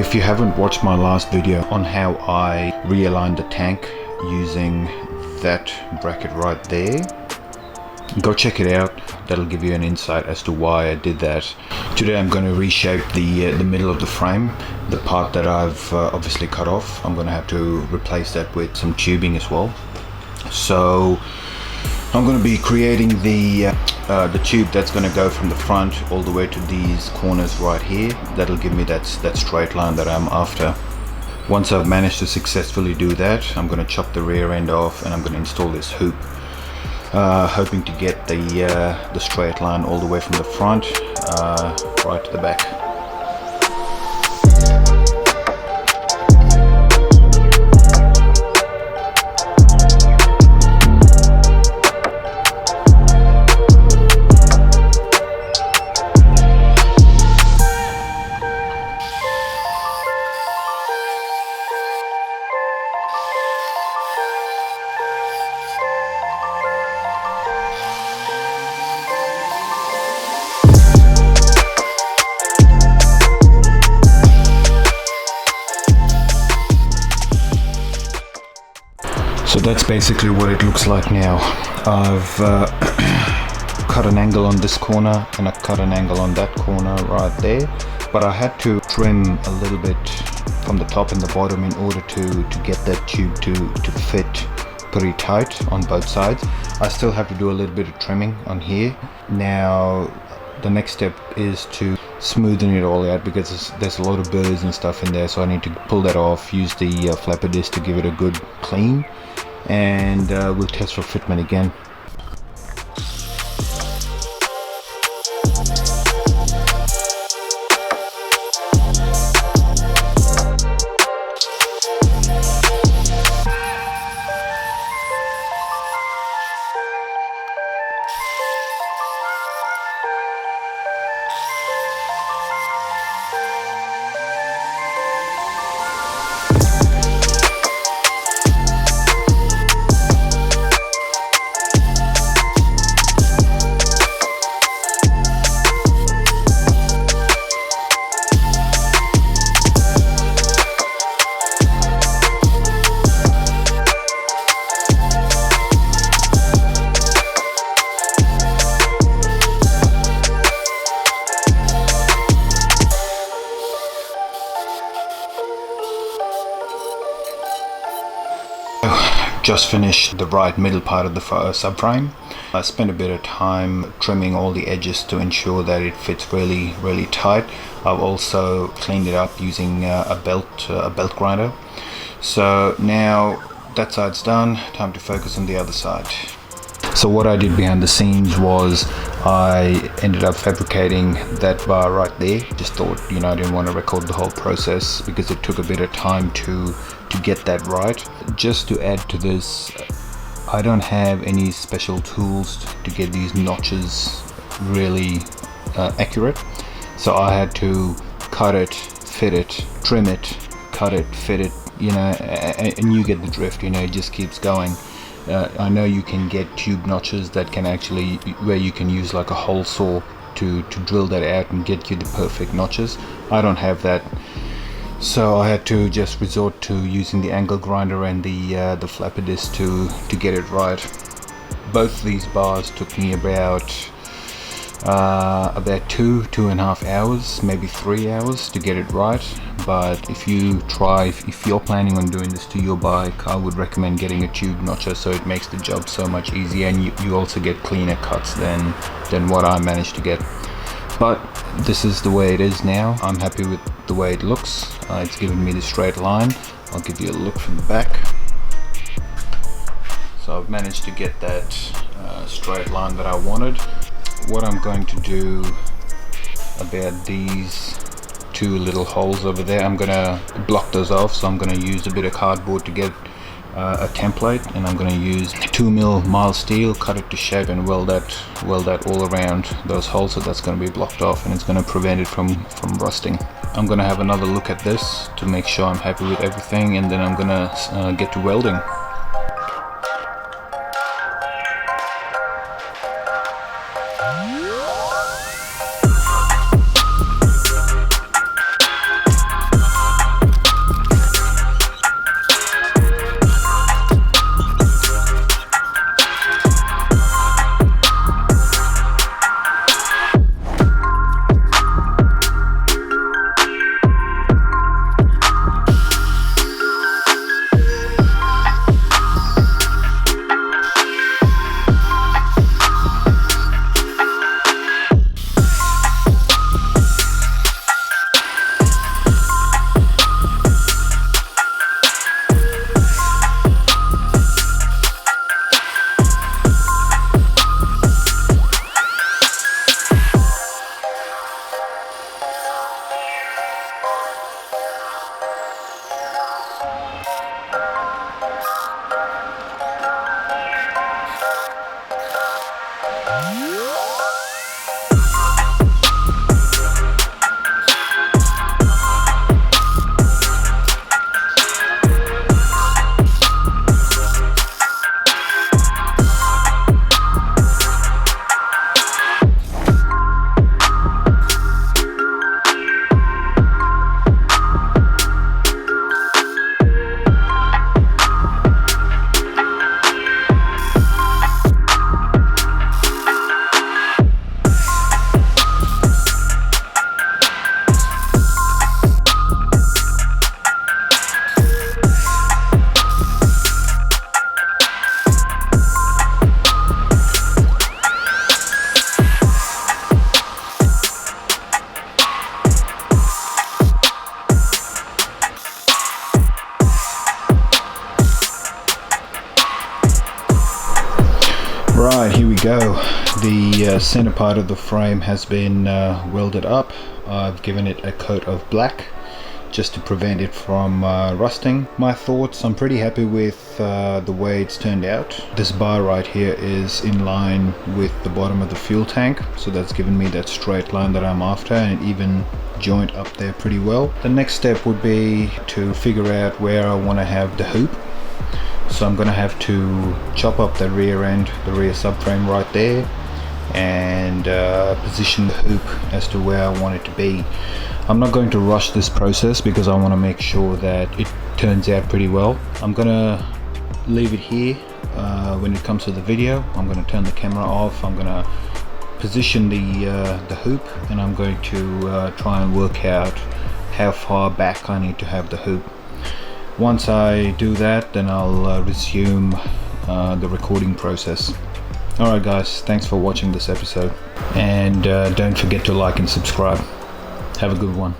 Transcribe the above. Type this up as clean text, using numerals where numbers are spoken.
if you haven't watched my last video on how I realigned the tank using that bracket right there, go check it out. That'll give you an insight as to why I did that. Today I'm going to reshape the middle of the frame, the part that I've obviously cut off. I'm going to have to replace that with some tubing as well. So I'm going to be creating the tube that's going to go from the front all the way to these corners right here. That'll give me that straight line that I'm after. Once I've managed to successfully do that, I'm going to chop the rear end off and I'm going to install this hoop, hoping to get the straight line all the way from the front right to the back. So that's basically what it looks like now. I've cut an angle on this corner and I cut an angle on that corner right there, but I had to trim a little bit from the top and the bottom in order to get that tube to fit pretty tight on both sides. I still have to do a little bit of trimming on here. Now the next step is to smoothen it all out because there's a lot of burrs and stuff in there, so I need to pull that off, use the flapper disc to give it a good clean, and we'll test for fitment again. Just finished the right middle part of the subframe. I spent a bit of time trimming all the edges to ensure that it fits really tight. I've also cleaned it up using a belt grinder. So now that side's done, time to focus on the other side. So what I did behind the scenes was I ended up fabricating that bar right there. Just thought, you know, I didn't want to record the whole process because it took a bit of time to get that right. Just to add to this, I don't have any special tools to get these notches really accurate. So I had to cut it, fit it, trim it, cut it, fit it, you know, and you get the drift, you know, it just keeps going. I know you can get tube notches that can actually, where you can use like a hole saw to drill that out and get you the perfect notches. I don't have that, so I had to just resort to using the angle grinder and the flapper disc to get it right. Both these bars took me about 2.5 hours, maybe 3 hours to get it right. But if you're planning on doing this to your bike, I would recommend getting a tube notcher, so it makes the job so much easier, and you also get cleaner cuts than what I managed to get. But this is the way it is now. I'm happy with the way it looks. It's given me the straight line. I'll give you a look from the back. So I've managed to get that straight line that I wanted. What I'm going to do about these two little holes over there, I'm gonna block those off. So I'm gonna use a bit of cardboard to get a template, and I'm gonna use 2mm mild steel, cut it to shape, and weld that all around those holes. So that's gonna be blocked off, and it's gonna prevent it from rusting. I'm gonna have another look at this to make sure I'm happy with everything, and then I'm gonna get to welding. go. The center part of the frame has been welded up. I've given it a coat of black just to prevent it from rusting. My thoughts, I'm pretty happy with the way it's turned out. This bar right here is in line with the bottom of the fuel tank, so that's given me that straight line that I'm after, and it even joint up there pretty well. The next step would be to figure out where I want to have the hoop. So I'm gonna have to chop up the rear end, the rear subframe right there, and position the hoop as to where I want it to be. I'm not going to rush this process because I want to make sure that it turns out pretty well. I'm gonna leave it here when it comes to the video. I'm gonna turn the camera off. I'm gonna position the hoop, and I'm going to try and work out how far back I need to have the hoop. Once I do that, then I'll resume the recording process. Alright guys, thanks for watching this episode, and don't forget to like and subscribe. Have a good one.